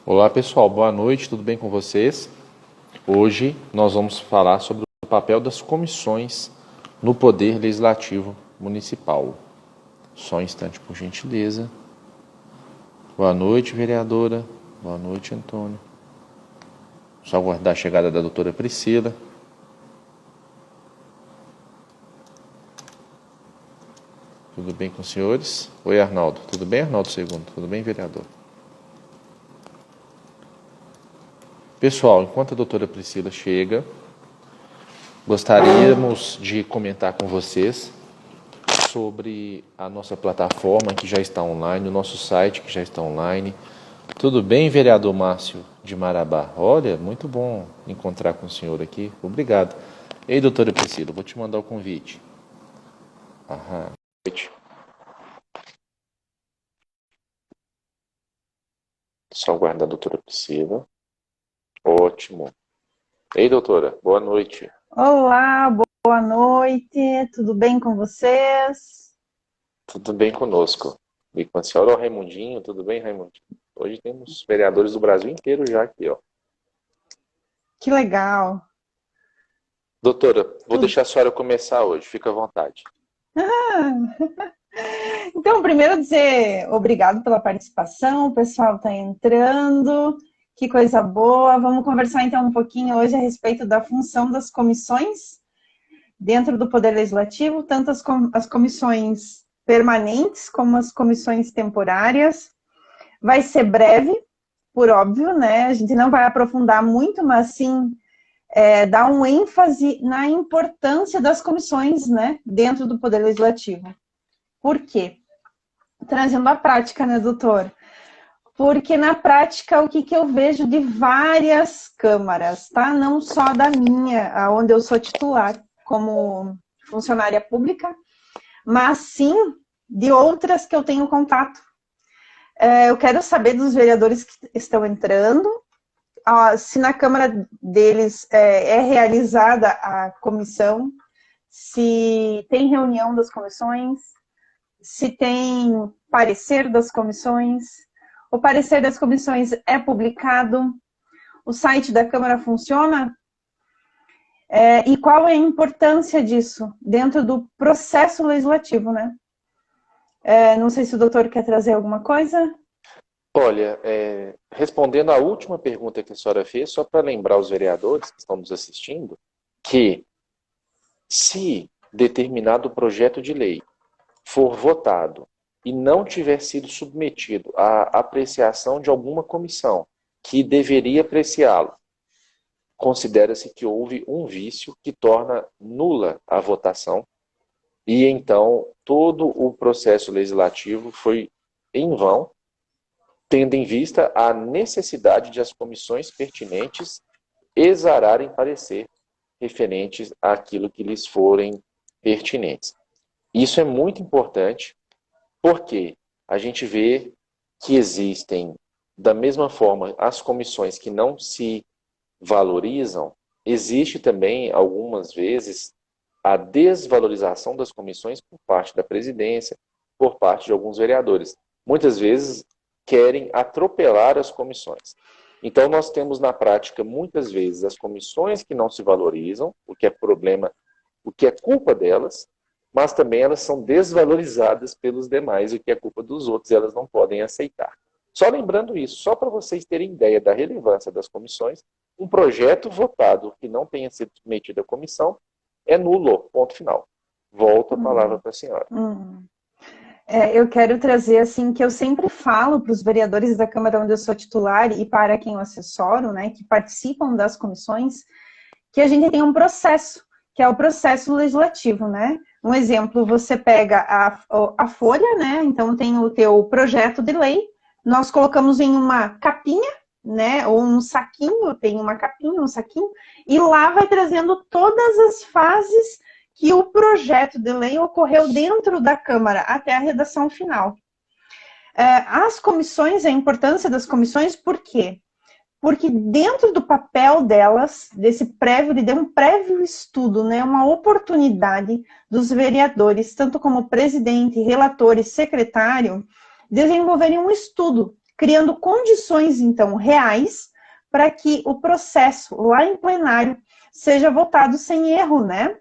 Olá pessoal, boa noite, tudo bem com vocês? Hoje nós vamos falar sobre o papel das comissões no Poder Legislativo Municipal. Só um instante, por gentileza. Boa noite, vereadora. Boa noite, Antônio. Só aguardar a chegada da doutora Priscila. Tudo bem com os senhores? Oi, Arnaldo. Tudo bem, Arnaldo Segundo? Tudo bem, vereador? Pessoal, enquanto a doutora Priscila chega, gostaríamos de comentar com vocês sobre a nossa plataforma que já está online, o nosso site que já está online. Tudo bem, vereador Márcio de Marabá? Olha, muito bom encontrar com o senhor aqui. Obrigado. Ei, doutora Priscila, vou te mandar o convite. Aham. Só aguardar a doutora Priscila. Ótimo. Ei, doutora, boa noite. Olá, boa noite, tudo bem com vocês? Tudo bem conosco. E com a senhora, o Raimundinho, tudo bem, Raimundinho? Hoje temos vereadores do Brasil inteiro já aqui, ó. Que legal. Doutora, vou deixar a senhora começar hoje, fica à vontade. Então, primeiro dizer obrigado pela participação, o pessoal está entrando, que coisa boa. Vamos conversar então um pouquinho hoje a respeito da função das comissões dentro do Poder Legislativo, tanto as comissões permanentes como as comissões temporárias. Vai ser breve, por óbvio, né? A gente não vai aprofundar muito, mas sim dar um ênfase na importância das comissões, né, dentro do Poder Legislativo. Por quê? Trazendo a prática, né, doutor? Porque na prática, o que eu vejo de várias câmaras, tá? Não só da minha, onde eu sou titular como funcionária pública, mas sim de outras que eu tenho contato. Eu quero saber dos vereadores que estão entrando, se na Câmara deles é realizada a comissão, se tem reunião das comissões, se tem parecer das comissões, o parecer das comissões é publicado, o site da Câmara funciona, e qual é a importância disso dentro do processo legislativo, né? Não sei se o doutor quer trazer alguma coisa. Olha, respondendo à última pergunta que a senhora fez, só para lembrar os vereadores que estão nos assistindo, que se determinado projeto de lei for votado e não tiver sido submetido à apreciação de alguma comissão que deveria apreciá-lo, considera-se que houve um vício que torna nula a votação e então todo o processo legislativo foi em vão, tendo em vista a necessidade de as comissões pertinentes exararem parecer referentes àquilo que lhes forem pertinentes. Isso é muito importante, porque a gente vê que existem, da mesma forma, as comissões que não se valorizam, existe também, algumas vezes, a desvalorização das comissões por parte da presidência, por parte de alguns vereadores. Muitas vezes querem atropelar as comissões. Então nós temos na prática, muitas vezes, as comissões que não se valorizam, o que é problema, o que é culpa delas, mas também elas são desvalorizadas pelos demais, o que é culpa dos outros, e elas não podem aceitar. Só lembrando isso, só para vocês terem ideia da relevância das comissões, um projeto votado que não tenha sido submetido à comissão é nulo, ponto final. Volto a palavra para a senhora. Eu quero trazer, assim, que eu sempre falo para os vereadores da Câmara onde eu sou titular e para quem eu assessoro, né, que participam das comissões, que a gente tem um processo, que é o processo legislativo, né? Um exemplo, você pega a folha, né, então tem o teu projeto de lei, nós colocamos em uma capinha, né, ou um saquinho, tem uma capinha, um saquinho, e lá vai trazendo todas as fases que o projeto de lei ocorreu dentro da Câmara, até a redação final. As comissões, a importância das comissões, por quê? Porque dentro do papel delas, de um prévio estudo, né, uma oportunidade dos vereadores, tanto como presidente, relator e secretário, desenvolverem um estudo, criando condições, então, reais para que o processo lá em plenário seja votado sem erro, né?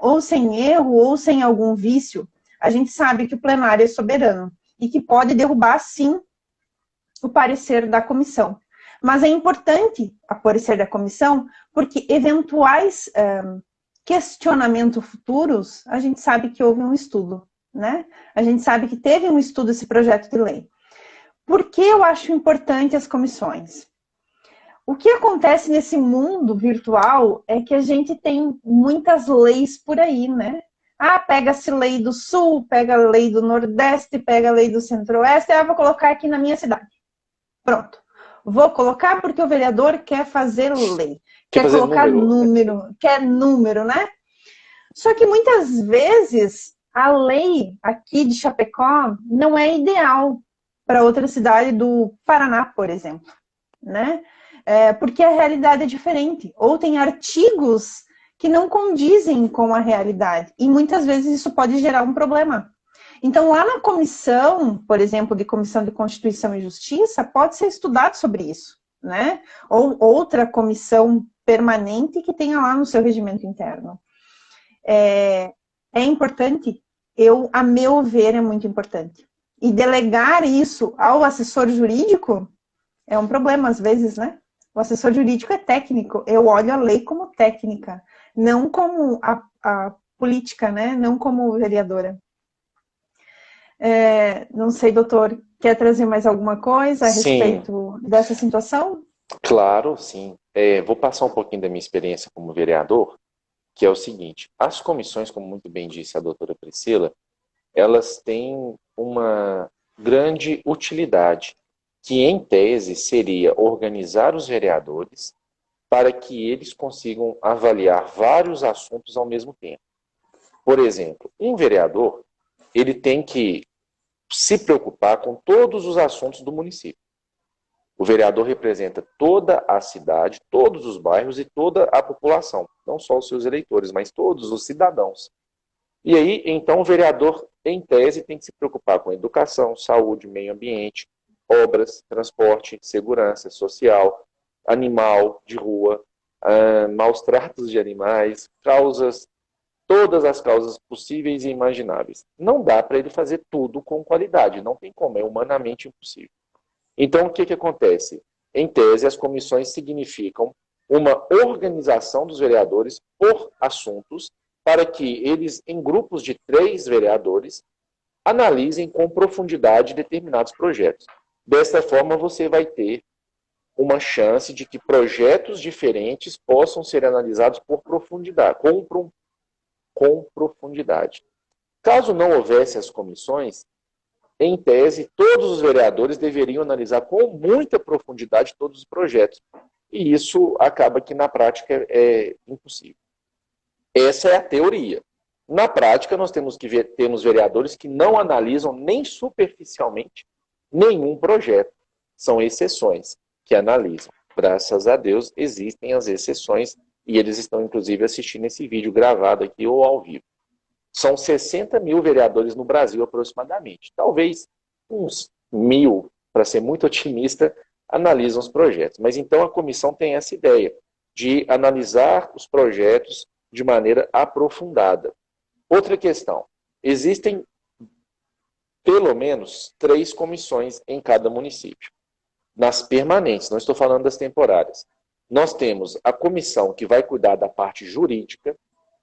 Ou sem erro, ou sem algum vício. A gente sabe que o plenário é soberano e que pode derrubar, sim, o parecer da comissão. Mas é importante o parecer da comissão, porque eventuais questionamentos futuros, a gente sabe que houve um estudo, né? A gente sabe que teve um estudo esse projeto de lei. Por que eu acho importante as comissões? O que acontece nesse mundo virtual é que a gente tem muitas leis por aí, né? Pega-se lei do Sul, pega a lei do Nordeste, pega a lei do Centro-Oeste, vou colocar aqui na minha cidade. Pronto. Vou colocar porque o vereador quer fazer lei. Quer colocar número, quer número, né? Só que muitas vezes a lei aqui de Chapecó não é ideal para outra cidade do Paraná, por exemplo, né? Porque a realidade é diferente. Ou tem artigos que não condizem com a realidade. E muitas vezes isso pode gerar um problema. Então, lá na comissão, por exemplo, de Comissão de Constituição e Justiça, pode ser estudado sobre isso, né? Ou outra comissão permanente que tenha lá no seu regimento interno. É importante, a meu ver, é muito importante. E delegar isso ao assessor jurídico é um problema, às vezes, né? O assessor jurídico é técnico, eu olho a lei como técnica, não como a política, né? Não como vereadora. Não sei, doutor, quer trazer mais alguma coisa a respeito dessa situação? Claro, sim. Vou passar um pouquinho da minha experiência como vereador, que é o seguinte: as comissões, como muito bem disse a doutora Priscila, elas têm uma grande utilidade, que em tese seria organizar os vereadores para que eles consigam avaliar vários assuntos ao mesmo tempo. Por exemplo, um vereador, ele tem que se preocupar com todos os assuntos do município. O vereador representa toda a cidade, todos os bairros e toda a população, não só os seus eleitores, mas todos os cidadãos. E aí, então, o vereador, em tese, tem que se preocupar com educação, saúde, meio ambiente, obras, transporte, segurança social, animal de rua, maus tratos de animais, todas as causas possíveis e imagináveis. Não dá para ele fazer tudo com qualidade, não tem como, é humanamente impossível. Então, o que acontece? Em tese, as comissões significam uma organização dos vereadores por assuntos, para que eles, em grupos de 3 vereadores, analisem com profundidade determinados projetos. Desta forma, você vai ter uma chance de que projetos diferentes possam ser analisados por profundidade, com profundidade. Caso não houvesse as comissões, em tese, todos os vereadores deveriam analisar com muita profundidade todos os projetos. E isso acaba que na prática é impossível. Essa é a teoria. Na prática, nós temos vereadores que não analisam nem superficialmente nenhum projeto. São exceções que analisam. Graças a Deus, existem as exceções e eles estão, inclusive, assistindo esse vídeo gravado aqui ou ao vivo. São 60 mil vereadores no Brasil, aproximadamente. Talvez uns 1.000, para ser muito otimista, analisam os projetos. Mas então a comissão tem essa ideia de analisar os projetos de maneira aprofundada. Outra questão: existem pelo menos 3 comissões em cada município. Nas permanentes, não estou falando das temporárias. Nós temos a comissão que vai cuidar da parte jurídica,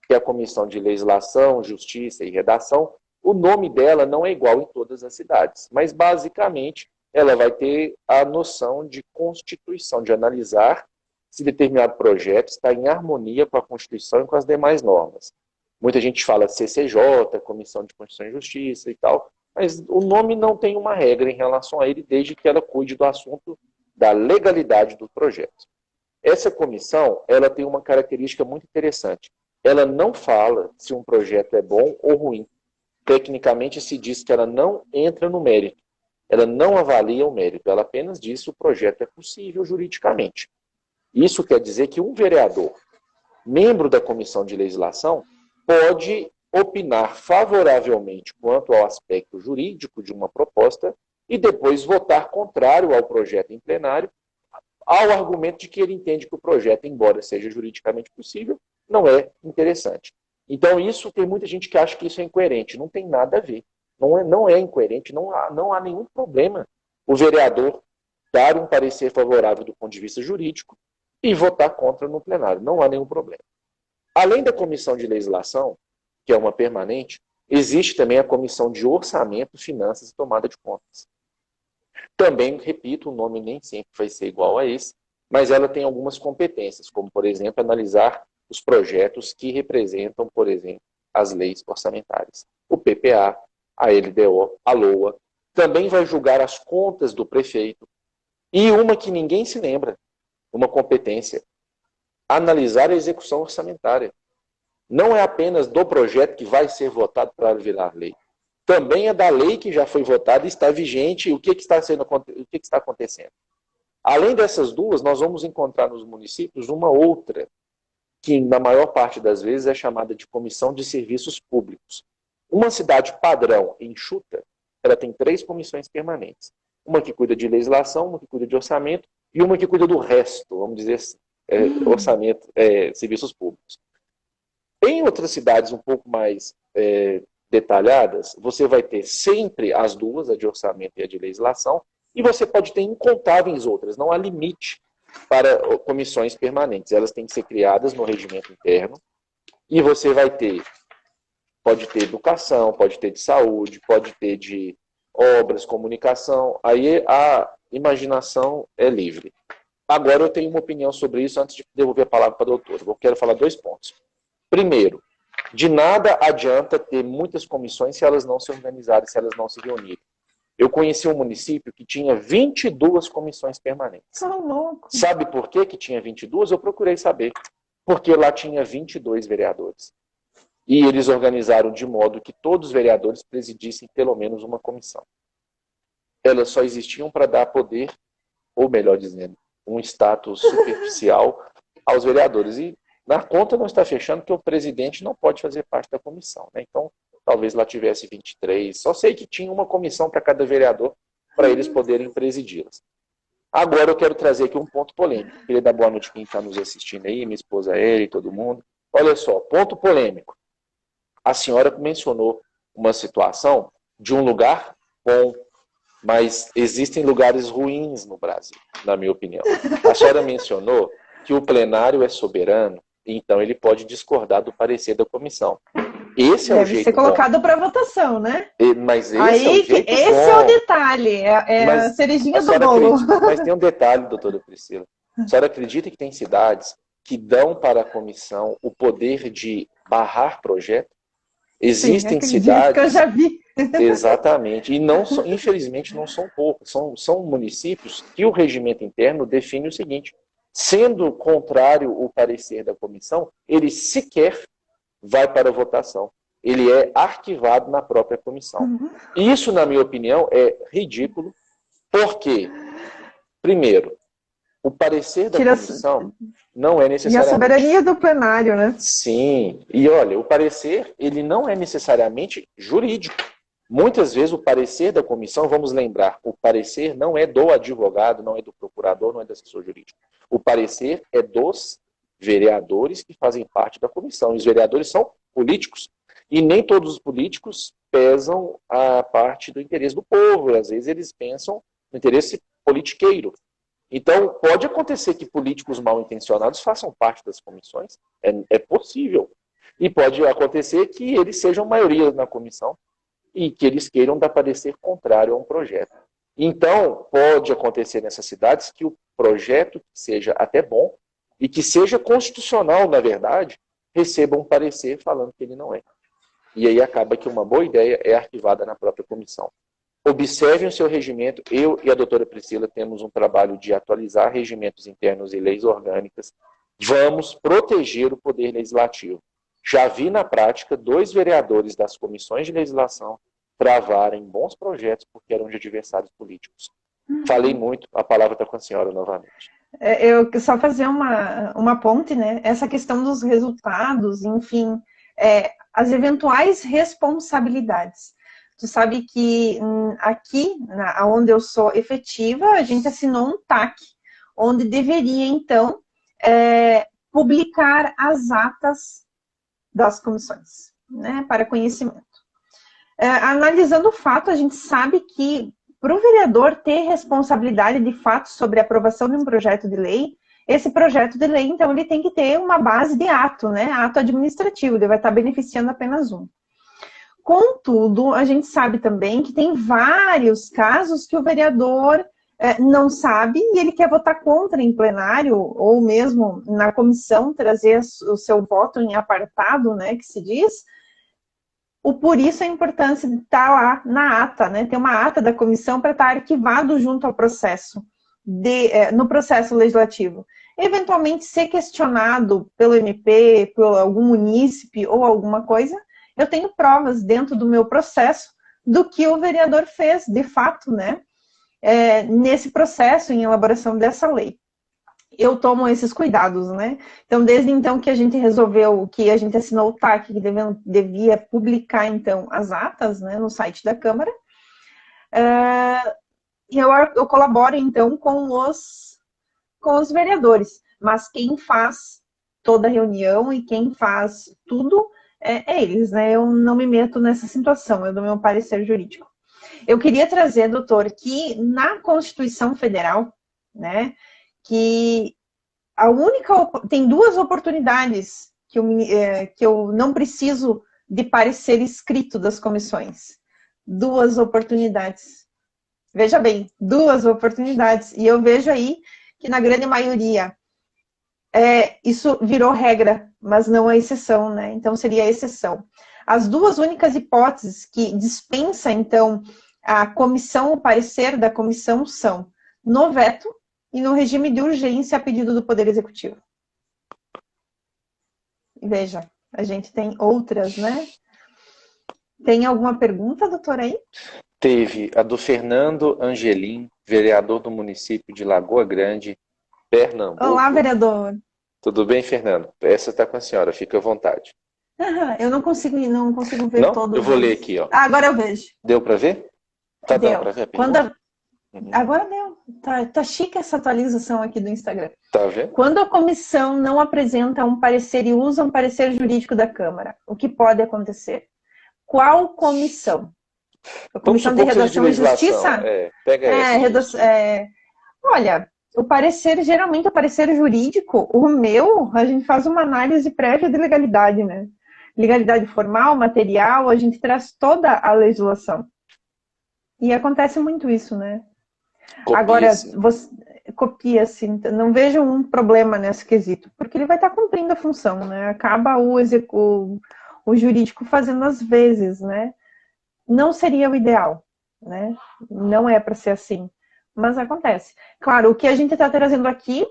que é a Comissão de Legislação, Justiça e Redação. O nome dela não é igual em todas as cidades, mas basicamente ela vai ter a noção de constituição, de analisar se determinado projeto está em harmonia com a Constituição e com as demais normas. Muita gente fala CCJ, Comissão de Constituição e Justiça e tal, mas o nome não tem uma regra em relação a ele, desde que ela cuide do assunto da legalidade do projeto. Essa comissão, ela tem uma característica muito interessante. Ela não fala se um projeto é bom ou ruim. Tecnicamente se diz que ela não entra no mérito. Ela não avalia o mérito. Ela apenas diz se o projeto é possível juridicamente. Isso quer dizer que um vereador, membro da Comissão de Legislação, pode opinar favoravelmente quanto ao aspecto jurídico de uma proposta e depois votar contrário ao projeto em plenário, ao argumento de que ele entende que o projeto, embora seja juridicamente possível, não é interessante. Então, isso tem muita gente que acha que isso é incoerente. Não tem nada a ver. Não é incoerente, não há nenhum problema o vereador dar um parecer favorável do ponto de vista jurídico e votar contra no plenário. Não há nenhum problema. Além da comissão de legislação, que é uma permanente, existe também a comissão de orçamento, finanças e tomada de contas. Também, repito, o nome nem sempre vai ser igual a esse, mas ela tem algumas competências, como, por exemplo, analisar os projetos que representam, por exemplo, as leis orçamentárias. O PPA, a LDO, a LOA, também vai julgar as contas do prefeito. E uma que ninguém se lembra, uma competência, analisar a execução orçamentária. Não é apenas do projeto que vai ser votado para virar lei. Também é da lei que já foi votada e está vigente, o que está acontecendo. Além dessas duas, nós vamos encontrar nos municípios uma outra, que na maior parte das vezes é chamada de Comissão de Serviços Públicos. Uma cidade padrão, enxuta, ela tem 3 comissões permanentes. Uma que cuida de legislação, uma que cuida de orçamento e uma que cuida do resto, vamos dizer assim, orçamento, serviços públicos. Em outras cidades um pouco mais detalhadas, você vai ter sempre as duas, a de orçamento e a de legislação, e você pode ter incontáveis outras, não há limite para comissões permanentes. Elas têm que ser criadas no regimento interno, e você pode ter educação, pode ter de saúde, pode ter de obras, comunicação, aí a imaginação é livre. Agora eu tenho uma opinião sobre isso antes de devolver a palavra para a doutora. Eu quero falar 2 pontos. Primeiro, de nada adianta ter muitas comissões se elas não se organizarem, se elas não se reunirem. Eu conheci um município que tinha 22 comissões permanentes. Sabe por que tinha 22? Eu procurei saber. Porque lá tinha 22 vereadores. E eles organizaram de modo que todos os vereadores presidissem pelo menos uma comissão. Elas só existiam para dar poder, ou melhor dizendo, um status superficial aos vereadores. E na conta não está fechando que o presidente não pode fazer parte da comissão, né? Então, talvez lá tivesse 23. Só sei que tinha uma comissão para cada vereador, para eles poderem presidi-las. Agora eu quero trazer aqui um ponto polêmico. Queria dar boa noite a quem está nos assistindo aí, minha esposa Eri, todo mundo. Olha só, ponto polêmico. A senhora mencionou uma situação de um lugar bom, mas existem lugares ruins no Brasil, na minha opinião. A senhora mencionou que o plenário é soberano, então ele pode discordar do parecer da comissão. Esse é o jeito bom. Deve ser colocado para votação, né? Mas esse é o detalhe, a cerejinha do bolo. Mas tem um detalhe, doutora Priscila. A senhora acredita que tem cidades que dão para a comissão o poder de barrar projeto? Existem cidades que eu já vi. Exatamente. E não são, infelizmente não são poucos. São municípios que o regimento interno define o seguinte: sendo contrário o parecer da comissão, ele sequer vai para a votação. Ele é arquivado na própria comissão. Isso, na minha opinião, é ridículo, porque, primeiro, o parecer da comissão não é necessariamente... E a soberania do plenário, né? Sim. E olha, o parecer, ele não é necessariamente jurídico. Muitas vezes o parecer da comissão, vamos lembrar, o parecer não é do advogado, não é do procurador, não é do assessor jurídico. O parecer é dos vereadores que fazem parte da comissão. E os vereadores são políticos. E nem todos os políticos pesam a parte do interesse do povo. Às vezes eles pensam no interesse politiqueiro. Então, pode acontecer que políticos mal intencionados façam parte das comissões. É possível. E pode acontecer que eles sejam maioria na comissão e que eles queiram dar parecer contrário a um projeto. Então, pode acontecer nessas cidades que o projeto seja até bom e que seja constitucional, na verdade, receba um parecer falando que ele não é. E aí acaba que uma boa ideia é arquivada na própria comissão. Observem o seu regimento. Eu e a doutora Priscila temos um trabalho de atualizar regimentos internos e leis orgânicas. Vamos proteger o poder legislativo. Já vi na prática 2 vereadores das comissões de legislação travarem bons projetos porque eram de adversários políticos. Falei muito, a palavra está com a senhora novamente. Eu só fazer uma ponte, né? Essa questão dos resultados, enfim, as eventuais responsabilidades. Tu sabe que aqui, onde eu sou efetiva, a gente assinou um TAC, onde deveria, então, publicar as atas das comissões, né, para conhecimento. Analisando o fato, a gente sabe que para o vereador ter responsabilidade de fato sobre a aprovação de um projeto de lei, esse projeto de lei, então, ele tem que ter uma base de ato, né, ato administrativo, ele vai estar beneficiando apenas um. Contudo, a gente sabe também que tem vários casos que o vereador não sabe e ele quer votar contra em plenário ou mesmo na comissão trazer o seu voto em apartado, né, que se diz. Por isso a importância de estar lá na ata, né, ter uma ata da comissão para estar arquivado junto ao processo, no processo legislativo. Eventualmente ser questionado pelo MP, por algum munícipe ou alguma coisa, eu tenho provas dentro do meu processo do que o vereador fez, de fato, né, nesse processo, em elaboração dessa lei. Eu tomo esses cuidados, né? Então, desde então que a gente resolveu, que a gente assinou o TAC, que devia publicar, então, as atas, né, no site da Câmara, eu colaboro, então, com os vereadores, mas quem faz toda a reunião e quem faz tudo é eles, né? Eu não me meto nessa situação, eu dou meu parecer jurídico. Eu queria trazer, doutor, que na Constituição Federal, né, que tem duas oportunidades que eu não preciso de parecer escrito das comissões. Duas oportunidades. Veja bem, duas oportunidades. E eu vejo aí que na grande maioria isso virou regra, mas não a exceção, né? Então seria a exceção. As duas únicas hipóteses que dispensa, então, a comissão, o parecer da comissão são no veto e no regime de urgência a pedido do Poder Executivo. Veja, a gente tem outras, né? Tem alguma pergunta, doutor, aí? Teve a do Fernando Angelim, vereador do município de Lagoa Grande, Pernambuco. Olá, vereador. Tudo bem, Fernando? Essa está com a senhora, fica à vontade. Eu não consigo ver não? todos. Eu vou ler aqui, ó. Agora eu vejo. Deu para ver? Tá deu. Dando para ver a pergunta? Agora deu. Tá chique essa atualização aqui do Instagram. Tá vendo? Quando a comissão não apresenta um parecer e usa um parecer jurídico da Câmara, o que pode acontecer? Qual comissão? A Comissão de Redação e Justiça? Pega essa. Olha, geralmente o parecer jurídico, a gente faz uma análise prévia de legalidade, né? Legalidade formal, material, a gente traz toda a legislação. E acontece muito isso, né? Agora, copia-se, não vejo um problema nesse quesito, porque ele vai estar cumprindo a função, né? Acaba o jurídico fazendo às vezes, né? Não seria o ideal, né? Não é para ser assim, mas acontece. Claro, o que a gente está trazendo aqui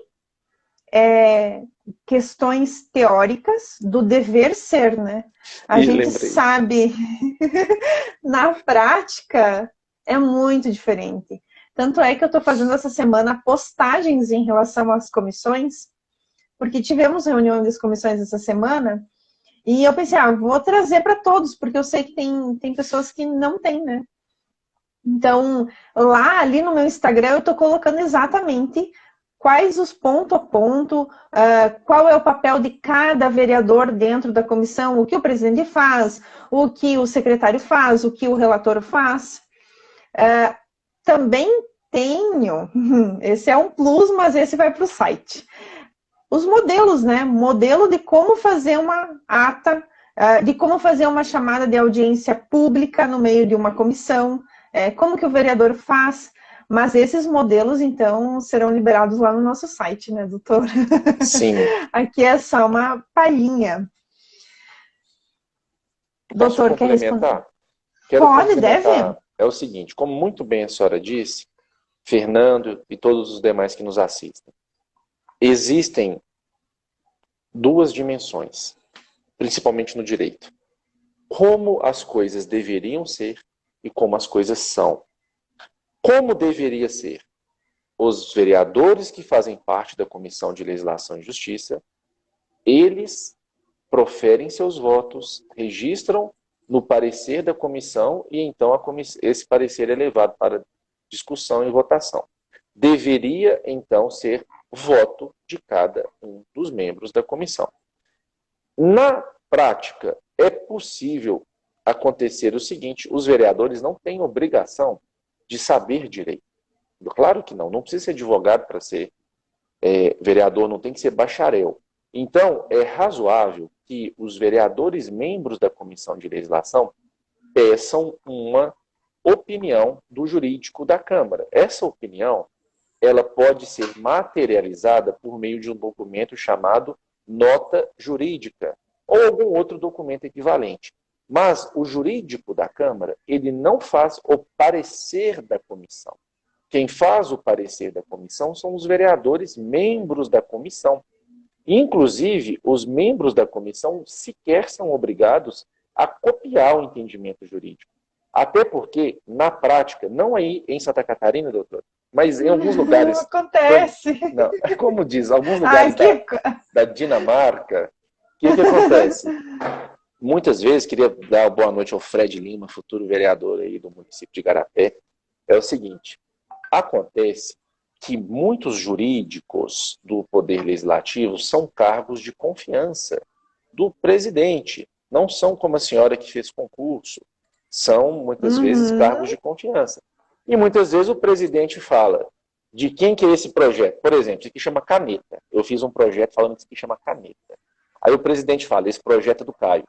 é questões teóricas do dever ser, né? A gente sabe, na prática, é muito diferente. Tanto é que eu estou fazendo essa semana postagens em relação às comissões, porque tivemos reunião das comissões essa semana, e eu pensei, vou trazer para todos, porque eu sei que tem pessoas que não têm, né? Então, ali no meu Instagram, eu estou colocando exatamente quais os ponto a ponto, qual é o papel de cada vereador dentro da comissão, o que o presidente faz, o que o secretário faz, o que o relator faz. Também tenho, esse é um plus, mas esse vai para o site. Os modelos, né? Modelo de como fazer uma ata, de como fazer uma chamada de audiência pública no meio de uma comissão, como que o vereador faz, mas esses modelos, então, serão liberados lá no nosso site, né, doutor? Sim. Aqui é só uma palhinha. Doutor, quer responder? Pode, deve. É o seguinte, como muito bem a senhora disse, Fernando e todos os demais que nos assistem, existem duas dimensões, principalmente no direito. Como as coisas deveriam ser e como as coisas são. Como deveria ser? Os vereadores que fazem parte da Comissão de Legislação e Justiça, eles proferem seus votos, registram no parecer da comissão e então esse parecer é levado para discussão e votação. Deveria, então, ser voto de cada um dos membros da comissão. Na prática, é possível acontecer o seguinte: os vereadores não têm obrigação de saber direito. Claro que não precisa ser advogado para ser vereador, não tem que ser bacharel. Então, é razoável que os vereadores membros da comissão de legislação peçam uma opinião do jurídico da Câmara. Essa opinião, ela pode ser materializada por meio de um documento chamado nota jurídica, ou algum outro documento equivalente. Mas o jurídico da Câmara, ele não faz o parecer da comissão. Quem faz o parecer da comissão são os vereadores membros da comissão. Inclusive, os membros da comissão sequer são obrigados a copiar o entendimento jurídico. Até porque, na prática, não aí em Santa Catarina, doutor, mas em alguns lugares... Não acontece. Não, como diz, alguns lugares da Dinamarca, o que acontece? Muitas vezes, queria dar uma boa noite ao Fred Lima, futuro vereador aí do município de Igarapé, é o seguinte: acontece que muitos jurídicos do Poder Legislativo são cargos de confiança do presidente. Não são como a senhora que fez concurso. São, muitas vezes, cargos de confiança. E muitas vezes o presidente fala de quem que é esse projeto. Por exemplo, isso aqui chama caneta. Eu fiz um projeto falando que isso aqui chama caneta. Aí o presidente fala, esse projeto é do Caio.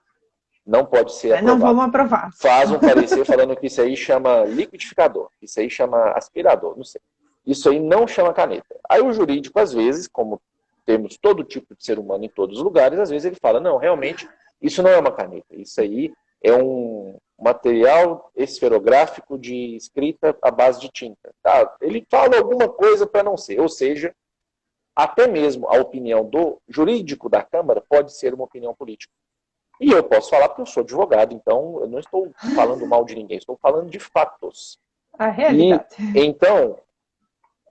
Não pode ser aprovado. Não vamos aprovar. Faz um parecer falando que isso aí chama liquidificador, que isso aí chama aspirador, não sei. Isso aí não chama caneta. Aí o jurídico, às vezes, como temos todo tipo de ser humano em todos os lugares, às vezes ele fala, não, realmente, isso não é uma caneta. Isso aí é um material esferográfico de escrita à base de tinta. Tá? Ele fala alguma coisa para não ser. Ou seja, até mesmo a opinião do jurídico da Câmara pode ser uma opinião política. E eu posso falar porque eu sou advogado, então eu não estou falando mal de ninguém, estou falando de fatos. A realidade. Então,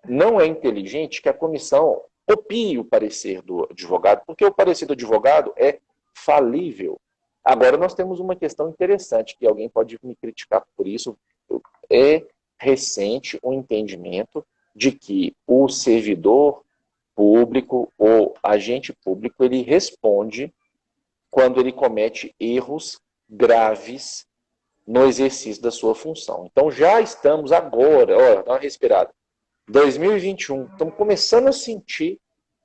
não é inteligente que a comissão copie o parecer do advogado, porque o parecer do advogado é falível. Agora, nós temos uma questão interessante, que alguém pode me criticar por isso. É recente o entendimento de que o servidor público ou agente público, ele responde quando ele comete erros graves no exercício da sua função. Então, já estamos agora, olha, dá uma respirada, 2021, estamos começando a sentir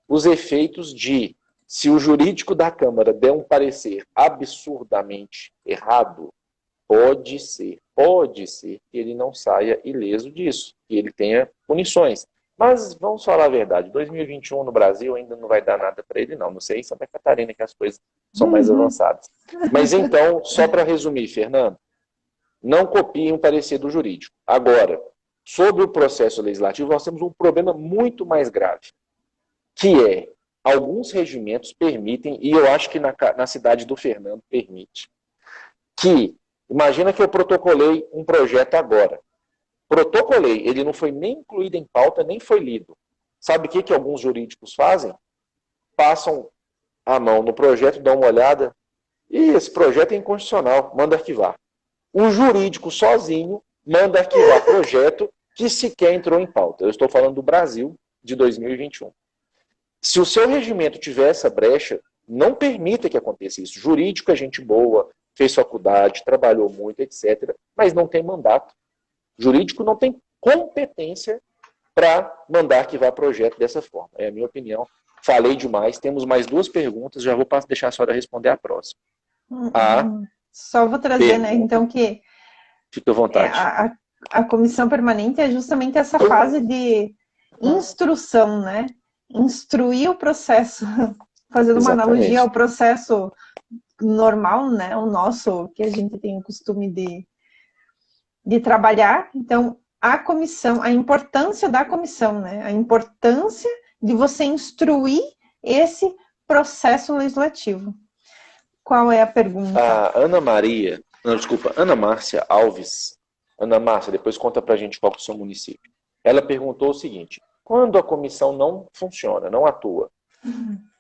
os efeitos de, se o jurídico da Câmara der um parecer absurdamente errado, pode ser que ele não saia ileso disso, que ele tenha punições. Mas vamos falar a verdade, 2021 no Brasil ainda não vai dar nada para ele, não. Não sei em Santa Catarina que as coisas são mais avançadas. Mas então, só para resumir, Fernando, não copiem um parecer do jurídico. Agora, sobre o processo legislativo, nós temos um problema muito mais grave, que é, alguns regimentos permitem, e eu acho que na cidade do Fernando permite, que, imagina que eu protocolei um projeto agora. Protocolei, ele não foi nem incluído em pauta, nem foi lido. Sabe o que alguns jurídicos fazem? Passam a mão no projeto, dão uma olhada, e esse projeto é inconstitucional, manda arquivar. O jurídico sozinho manda arquivar projeto que sequer entrou em pauta. Eu estou falando do Brasil de 2021. Se o seu regimento tiver essa brecha, não permita que aconteça isso. Jurídico é gente boa, fez faculdade, trabalhou muito, etc., mas não tem mandato. Jurídico não tem competência para mandar arquivar projeto dessa forma. É a minha opinião. Falei demais. Temos mais 2 perguntas. Já vou deixar a senhora responder a próxima. Só vou trazer, né? Então, que fique à vontade. A comissão permanente é justamente essa fase de instrução, né? Instruir o processo, fazendo uma analogia ao processo normal, né? O nosso, que a gente tem o costume de trabalhar. Então, a comissão, a importância da comissão, né? A importância de você instruir esse processo legislativo. Qual é a pergunta? A Ana Márcia Alves. Ana Márcia, depois conta pra gente qual é o seu município. Ela perguntou o seguinte: quando a comissão não funciona, não atua,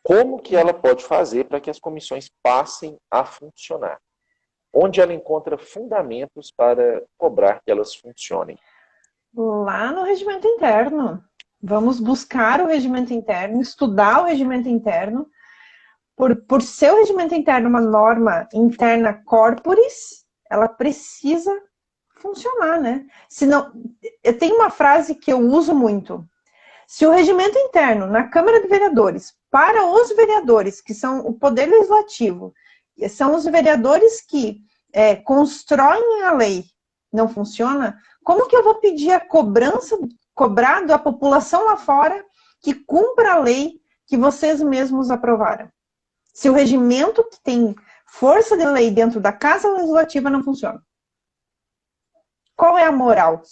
Como que ela pode fazer para que as comissões passem a funcionar? Onde ela encontra fundamentos para cobrar que elas funcionem? Lá no regimento interno. Vamos buscar o regimento interno, estudar o regimento interno. Por ser o regimento interno uma norma interna corporis, ela precisa funcionar, né? Senão, eu tenho uma frase que eu uso muito. Se o regimento interno na Câmara de Vereadores, para os vereadores, que são o Poder Legislativo, são os vereadores que constroem a lei, não funciona, como que eu vou pedir a cobrar da população lá fora que cumpra a lei que vocês mesmos aprovaram? Se o regimento que tem força de lei dentro da Casa Legislativa não funciona. Qual é a moral?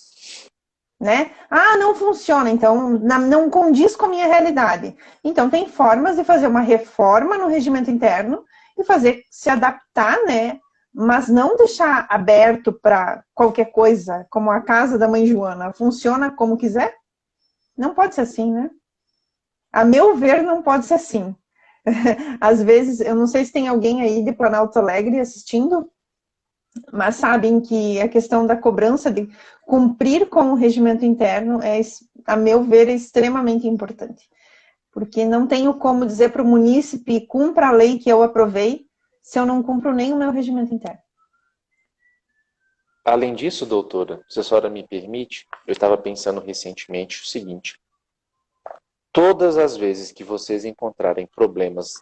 Né? Ah, não funciona, então não condiz com a minha realidade. Então tem formas de fazer uma reforma no regimento interno e fazer se adaptar, né? Mas não deixar aberto para qualquer coisa, como a casa da mãe Joana, funciona como quiser? Não pode ser assim, né? A meu ver, não pode ser assim. Às vezes, eu não sei se tem alguém aí de Planalto Alegre assistindo, mas sabem que a questão da cobrança de cumprir com o regimento interno a meu ver, é extremamente importante. Porque não tenho como dizer para o munícipe cumpra a lei que eu aprovei se eu não cumpro nem o meu regimento interno. Além disso, doutora, se a senhora me permite, eu estava pensando recentemente o seguinte: todas as vezes que vocês encontrarem problemas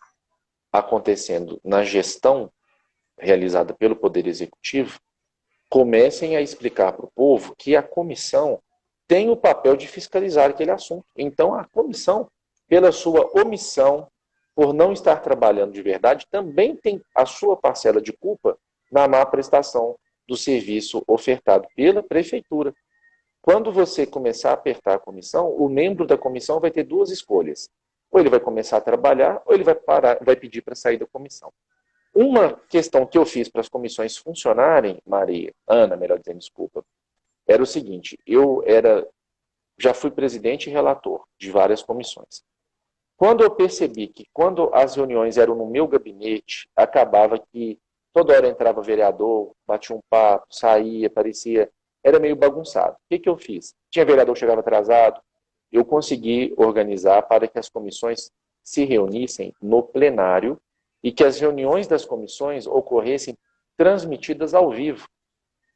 acontecendo na gestão realizada pelo Poder Executivo, comecem a explicar para o povo que a comissão tem o papel de fiscalizar aquele assunto. Então, a comissão, pela sua omissão, por não estar trabalhando de verdade, também tem a sua parcela de culpa na má prestação do serviço ofertado pela prefeitura. Quando você começar a apertar a comissão, o membro da comissão vai ter duas escolhas. Ou ele vai começar a trabalhar, ou ele vai pedir para sair da comissão. Uma questão que eu fiz para as comissões funcionarem, Ana, melhor dizendo, desculpa, era o seguinte: já fui presidente e relator de várias comissões. Quando eu percebi que quando as reuniões eram no meu gabinete, acabava que toda hora entrava vereador, batia um papo, saía, aparecia, era meio bagunçado. O que eu fiz? Tinha vereador que chegava atrasado, eu consegui organizar para que as comissões se reunissem no plenário e que as reuniões das comissões ocorressem transmitidas ao vivo.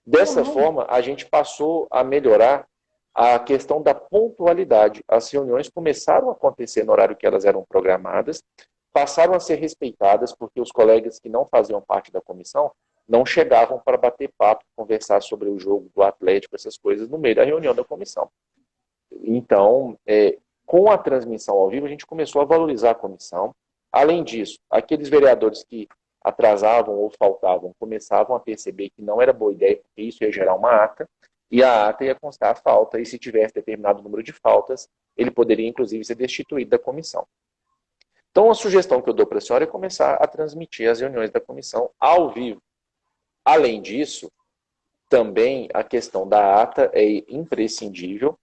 Dessa forma, a gente passou a melhorar a questão da pontualidade. As reuniões começaram a acontecer no horário que elas eram programadas, passaram a ser respeitadas, porque os colegas que não faziam parte da comissão não chegavam para bater papo, conversar sobre o jogo do Atlético, essas coisas, no meio da reunião da comissão. Então, com a transmissão ao vivo, a gente começou a valorizar a comissão. Além disso, aqueles vereadores que atrasavam ou faltavam começavam a perceber que não era boa ideia, porque isso ia gerar uma ata, e a ata ia constar a falta, e se tivesse determinado número de faltas, ele poderia, inclusive, ser destituído da comissão. Então, a sugestão que eu dou para a senhora é começar a transmitir as reuniões da comissão ao vivo. Além disso, também a questão da ata é imprescindível,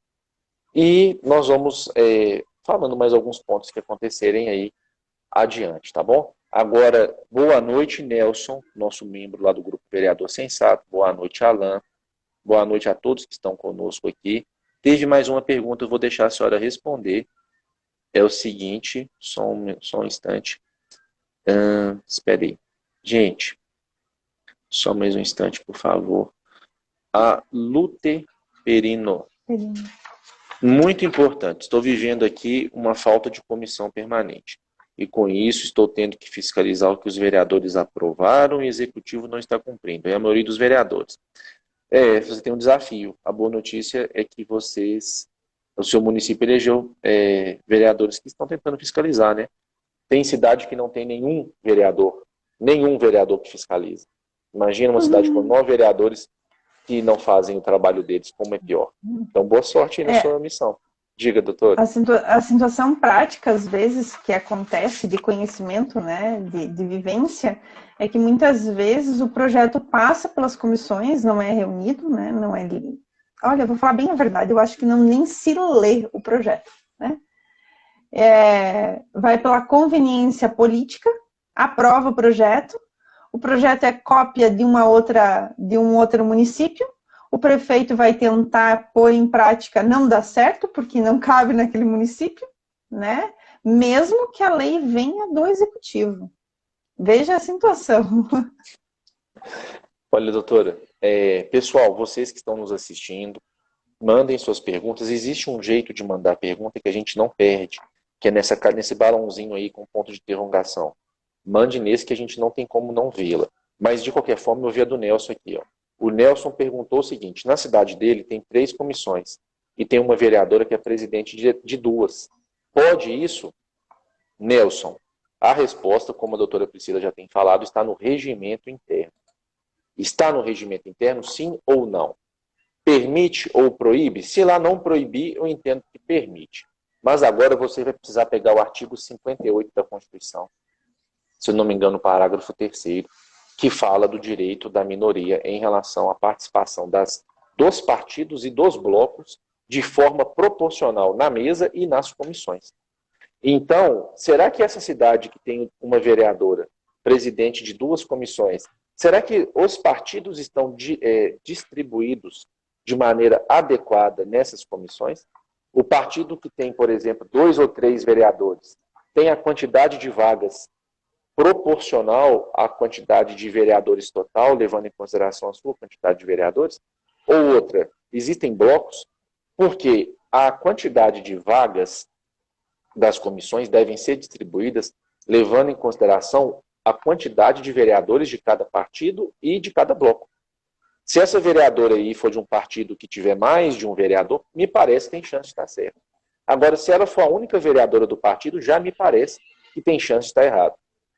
e nós vamos falando mais alguns pontos que acontecerem aí adiante, tá bom? Agora, boa noite, Nelson, nosso membro lá do Grupo Vereador Sensato. Boa noite, Alain. Boa noite a todos que estão conosco aqui. Teve mais uma pergunta, eu vou deixar a senhora responder. É o seguinte, só um instante. Espera aí. Gente, só mais um instante, por favor. A Lute Perino. Muito importante. Estou vivendo aqui uma falta de comissão permanente. E com isso estou tendo que fiscalizar o que os vereadores aprovaram e o executivo não está cumprindo. É a maioria dos vereadores. Você tem um desafio. A boa notícia é que o seu município elegeu vereadores que estão tentando fiscalizar, né? Tem cidade que não tem nenhum vereador que fiscaliza. Imagina uma cidade com 9 vereadores que não fazem o trabalho deles, como é pior. Então, boa sorte aí na sua missão. Diga, doutor. A situação prática, às vezes, que acontece de conhecimento, né, de vivência, é que muitas vezes o projeto passa pelas comissões, não é reunido, né, não é... Olha, eu vou falar bem a verdade, eu acho que nem se lê o projeto, né? vai pela conveniência política, aprova o projeto é cópia de um outro município, o prefeito vai tentar pôr em prática, não dá certo, porque não cabe naquele município, né? Mesmo que a lei venha do executivo. Veja a situação. Olha, doutora, pessoal, vocês que estão nos assistindo, mandem suas perguntas. Existe um jeito de mandar pergunta que a gente não perde, que é nesse balãozinho aí com ponto de interrogação. Mande nesse que a gente não tem como não vê-la. Mas, de qualquer forma, eu vi a do Nelson aqui. Ó. O Nelson perguntou o seguinte: na cidade dele tem 3 comissões e tem uma vereadora que é presidente de 2. Pode isso? Nelson, a resposta, como a doutora Priscila já tem falado, está no regimento interno. Está no regimento interno, sim ou não? Permite ou proíbe? Se lá não proibir, eu entendo que permite. Mas agora você vai precisar pegar o artigo 58 da Constituição, se eu não me engano, o parágrafo 3º, que fala do direito da minoria em relação à participação dos partidos e dos blocos de forma proporcional na mesa e nas comissões. Então, será que essa cidade que tem uma vereadora, presidente de 2 comissões, será que os partidos estão distribuídos de maneira adequada nessas comissões? O partido que tem, por exemplo, 2 ou 3 vereadores, tem a quantidade de vagas proporcional à quantidade de vereadores total, levando em consideração a sua quantidade de vereadores? Ou outra, existem blocos, porque a quantidade de vagas das comissões devem ser distribuídas levando em consideração a quantidade de vereadores de cada partido e de cada bloco. Se essa vereadora aí for de um partido que tiver mais de um vereador, me parece que tem chance de estar certo. Agora, se ela for a única vereadora do partido, já me parece que tem chance de estar errado.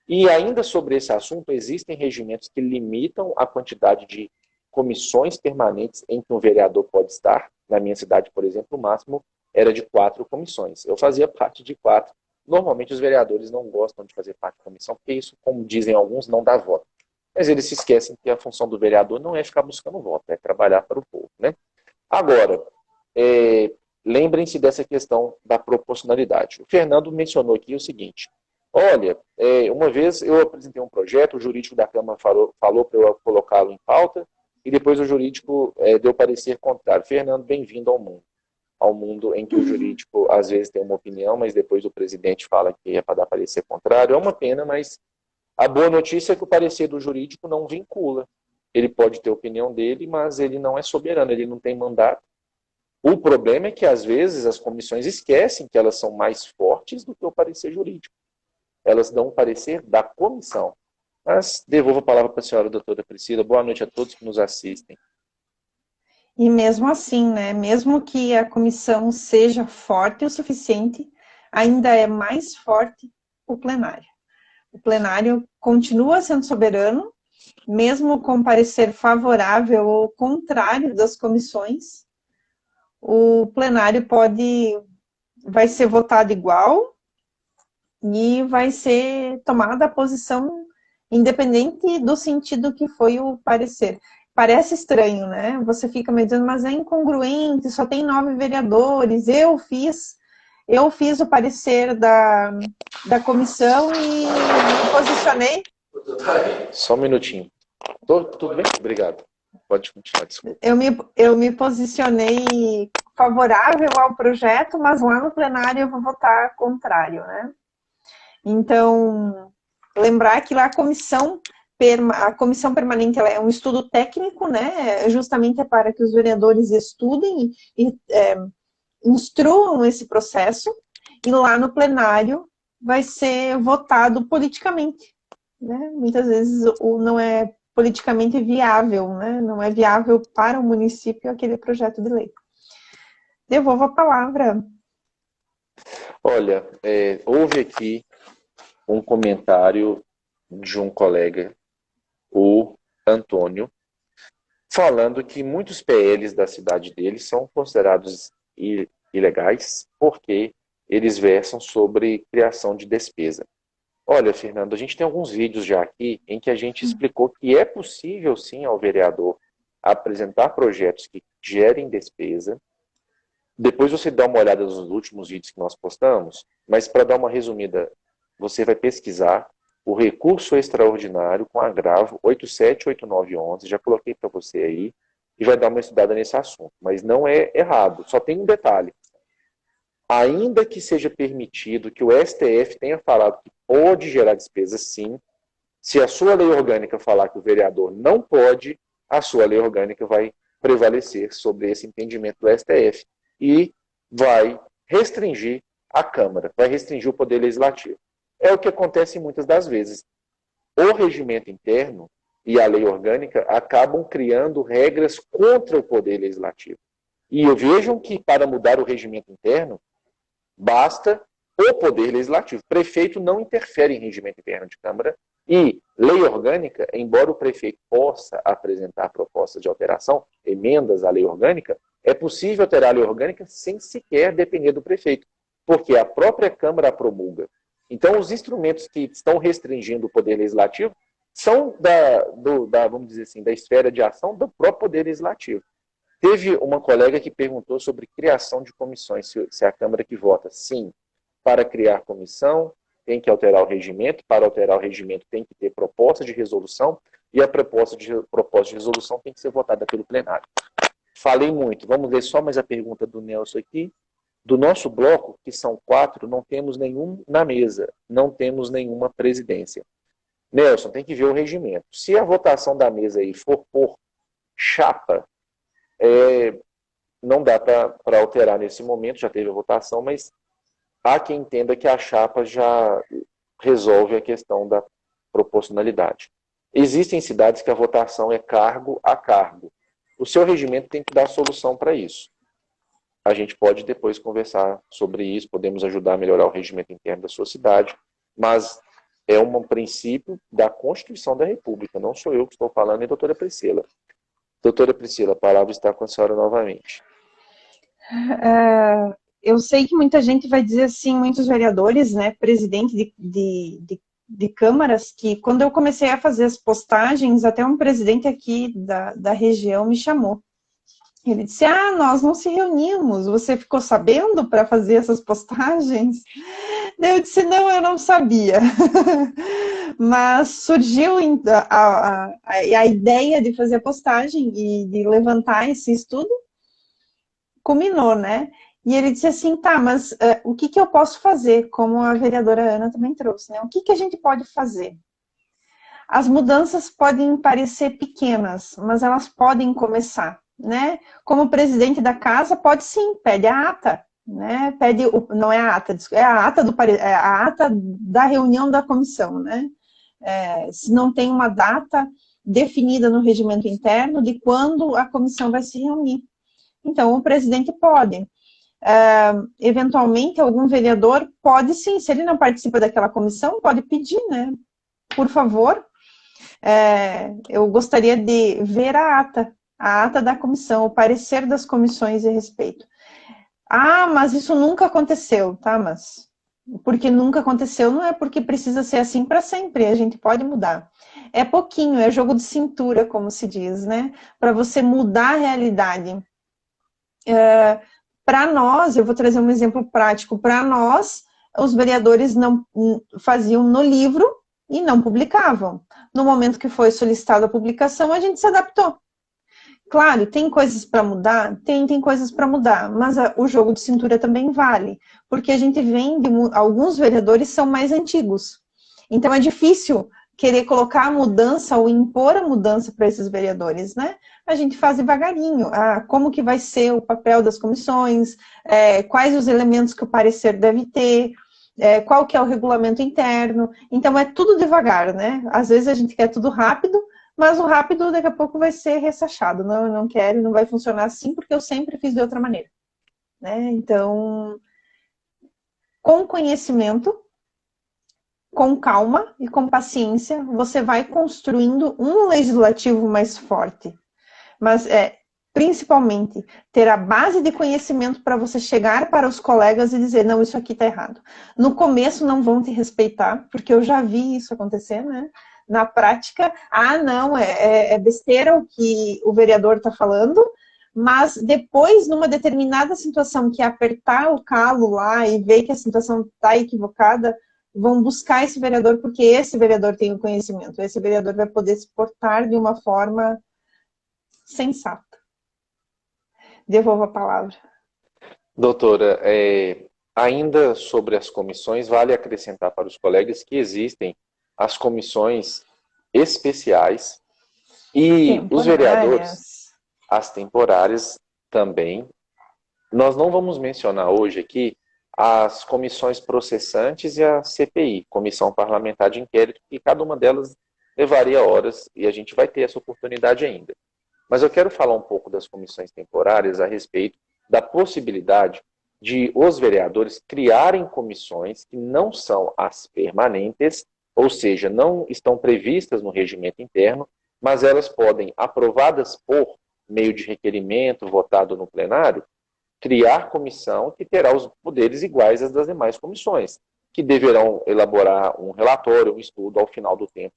E ainda sobre esse assunto, existem regimentos que limitam a quantidade de comissões permanentes em que um vereador pode estar. Na minha cidade, por exemplo, o máximo era de 4 comissões. Eu fazia parte de 4. Normalmente os vereadores não gostam de fazer parte de comissão, porque isso, como dizem alguns, não dá voto. Mas eles se esquecem que a função do vereador não é ficar buscando voto, é trabalhar para o povo, né? Agora, lembrem-se dessa questão da proporcionalidade. O Fernando mencionou aqui o seguinte: olha, uma vez eu apresentei um projeto, o jurídico da Câmara falou para eu colocá-lo em pauta, e depois o jurídico deu parecer contrário. Fernando, bem-vindo ao mundo em que o jurídico às vezes tem uma opinião, mas depois o presidente fala que é para dar parecer contrário. É uma pena, mas a boa notícia é que o parecer do jurídico não vincula. Ele pode ter a opinião dele, mas ele não é soberano, ele não tem mandato. O problema é que às vezes as comissões esquecem que elas são mais fortes do que o parecer jurídico. Elas dão o parecer da comissão. Mas devolvo a palavra para a senhora, doutora Priscila. Boa noite a todos que nos assistem. E mesmo assim, né, mesmo que a comissão seja forte o suficiente, ainda é mais forte o plenário. O plenário continua sendo soberano, mesmo com parecer favorável ou contrário das comissões. O plenário vai ser votado igual e vai ser tomada a posição independente do sentido que foi o parecer. Parece estranho, né? Você fica me dizendo, mas é incongruente, só tem 9 vereadores, eu fiz o parecer da comissão e me posicionei. Só um minutinho. Tudo bem? Obrigado. Pode continuar, desculpa. Eu me posicionei favorável ao projeto, mas lá no plenário eu vou votar contrário, né? Então, lembrar que lá a comissão permanente ela é um estudo técnico, né? Justamente é para que os vereadores estudem e instruam esse processo, e lá no plenário vai ser votado politicamente, né? Muitas vezes não é politicamente viável, né? Não é viável para o município aquele projeto de lei. Devolvo a palavra. Olha, houve aqui um comentário de um colega, o Antônio, falando que muitos PLs da cidade dele são considerados ilegais porque eles versam sobre criação de despesa. Olha, Fernando, a gente tem alguns vídeos já aqui em que a gente explicou que é possível, sim, ao vereador apresentar projetos que gerem despesa Depois você dá uma olhada nos últimos vídeos que nós postamos, mas para dar uma resumida, você vai pesquisar o recurso extraordinário com agravo 87, 89 e 11, já coloquei para você aí, e vai dar uma estudada nesse assunto. Mas não é errado, só tem um detalhe. Ainda que seja permitido que o STF tenha falado que pode gerar despesa, sim, se a sua lei orgânica falar que o vereador não pode, a sua lei orgânica vai prevalecer sobre esse entendimento do STF e vai restringir a Câmara, vai restringir o poder legislativo. É o que acontece muitas das vezes. O regimento interno e a lei orgânica acabam criando regras contra o poder legislativo. E vejam que para mudar o regimento interno, basta o poder legislativo. Prefeito não interfere em regimento interno de Câmara e lei orgânica, embora o prefeito possa apresentar propostas de alteração, emendas à lei orgânica, é possível alterar a lei orgânica sem sequer depender do prefeito, porque a própria Câmara a promulga. Então, os instrumentos que estão restringindo o poder legislativo são vamos dizer assim, da esfera de ação do próprio poder legislativo. Teve uma colega que perguntou sobre criação de comissões, se é a Câmara que vota. Sim, para criar comissão tem que alterar o regimento, para alterar o regimento tem que ter proposta de resolução, e a proposta de resolução tem que ser votada pelo plenário. Falei muito, vamos ler só mais a pergunta do Nelson aqui. Do nosso bloco, que são 4, não temos nenhum na mesa, não temos nenhuma presidência. Nelson, tem que ver o regimento. Se a votação da mesa aí for por chapa, não dá para alterar nesse momento, já teve a votação, mas há quem entenda que a chapa já resolve a questão da proporcionalidade. Existem cidades que a votação é cargo a cargo. O seu regimento tem que dar solução para isso. A gente pode depois conversar sobre isso, podemos ajudar a melhorar o regimento interno da sua cidade, mas é um princípio da Constituição da República, não sou eu que estou falando, é a doutora Priscila. Doutora Priscila, a palavra está com a senhora novamente. Eu sei que muita gente vai dizer assim, muitos vereadores, né, presidente de câmaras, que quando eu comecei a fazer as postagens, até um presidente aqui da região me chamou. Ele disse, nós não se reunimos, você ficou sabendo para fazer essas postagens? Daí eu disse, não, eu não sabia. Mas surgiu a ideia de fazer a postagem e de levantar esse estudo, culminou, né? E ele disse assim, tá, mas o que eu posso fazer? Como a vereadora Ana também trouxe, né? O que a gente pode fazer? As mudanças podem parecer pequenas, mas elas podem começar, né? Como presidente da casa, pode sim, pede a ata, né? Não é a ata, é a ata da reunião da comissão, né? Se não tem uma data definida no regimento interno de quando a comissão vai se reunir. Então, o presidente pode. Eventualmente, algum vereador pode sim, se ele não participa daquela comissão, pode pedir, né? Por favor, eu gostaria de ver a ata da comissão, o parecer das comissões a respeito. Mas isso nunca aconteceu, tá? Mas porque nunca aconteceu, não é porque precisa ser assim para sempre, a gente pode mudar. É pouquinho, é jogo de cintura, como se diz, né? Para você mudar a realidade. Para nós, eu vou trazer um exemplo prático, para nós, os vereadores não faziam no livro e não publicavam. No momento que foi solicitada a publicação, a gente se adaptou. Claro, tem coisas para mudar? Tem coisas para mudar, mas o jogo de cintura também vale, porque a gente vem de alguns vereadores são mais antigos. Então é difícil querer colocar a mudança ou impor a mudança para esses vereadores, né? A gente faz devagarinho. Como que vai ser o papel das comissões, quais os elementos que o parecer deve ter, qual que é o regulamento interno. Então é tudo devagar, né? Às vezes a gente quer tudo rápido, mas o rápido daqui a pouco vai ser ressachado. Não, eu não quero, não vai funcionar assim, porque eu sempre fiz de outra maneira, né? Então, com conhecimento, com calma e com paciência, você vai construindo um legislativo mais forte. Mas, principalmente, ter a base de conhecimento para você chegar para os colegas e dizer, não, isso aqui está errado. No começo não vão te respeitar, porque eu já vi isso acontecer, né? Na prática, não, é besteira o que o vereador está falando, mas depois, numa determinada situação que é apertar o calo lá e ver que a situação está equivocada, vão buscar esse vereador porque esse vereador tem o conhecimento, esse vereador vai poder se portar de uma forma sensata. Devolvo a palavra. Doutora, ainda sobre as comissões, vale acrescentar para os colegas que existem as comissões especiais e os vereadores, as temporárias também. Nós não vamos mencionar hoje aqui as comissões processantes e a CPI, Comissão Parlamentar de Inquérito, que cada uma delas levaria horas e a gente vai ter essa oportunidade ainda. Mas eu quero falar um pouco das comissões temporárias a respeito da possibilidade de os vereadores criarem comissões que não são as permanentes, ou seja, não estão previstas no regimento interno, mas elas podem, aprovadas por meio de requerimento, votado no plenário, criar comissão que terá os poderes iguais às das demais comissões, que deverão elaborar um relatório, um estudo ao final do tempo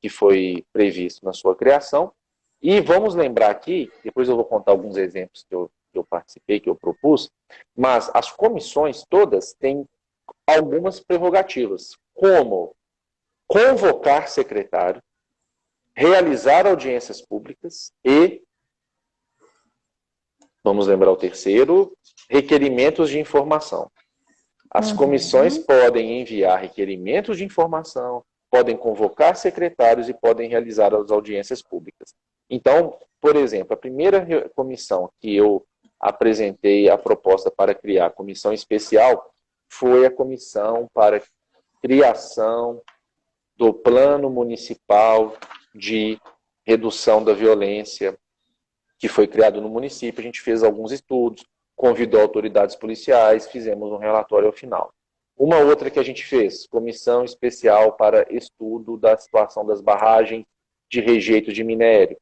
que foi previsto na sua criação. E vamos lembrar aqui, depois eu vou contar alguns exemplos que eu participei, que eu propus, mas as comissões todas têm algumas prerrogativas, como convocar secretário, realizar audiências públicas e, vamos lembrar o terceiro, requerimentos de informação. As comissões podem enviar requerimentos de informação, podem convocar secretários e podem realizar as audiências públicas. Então, por exemplo, a primeira comissão que eu apresentei a proposta para criar a comissão especial foi a comissão para criação do Plano Municipal de Redução da Violência, que foi criado no município. A gente fez alguns estudos, convidou autoridades policiais, fizemos um relatório ao final. Uma outra que a gente fez, comissão especial para estudo da situação das barragens de rejeito de minério.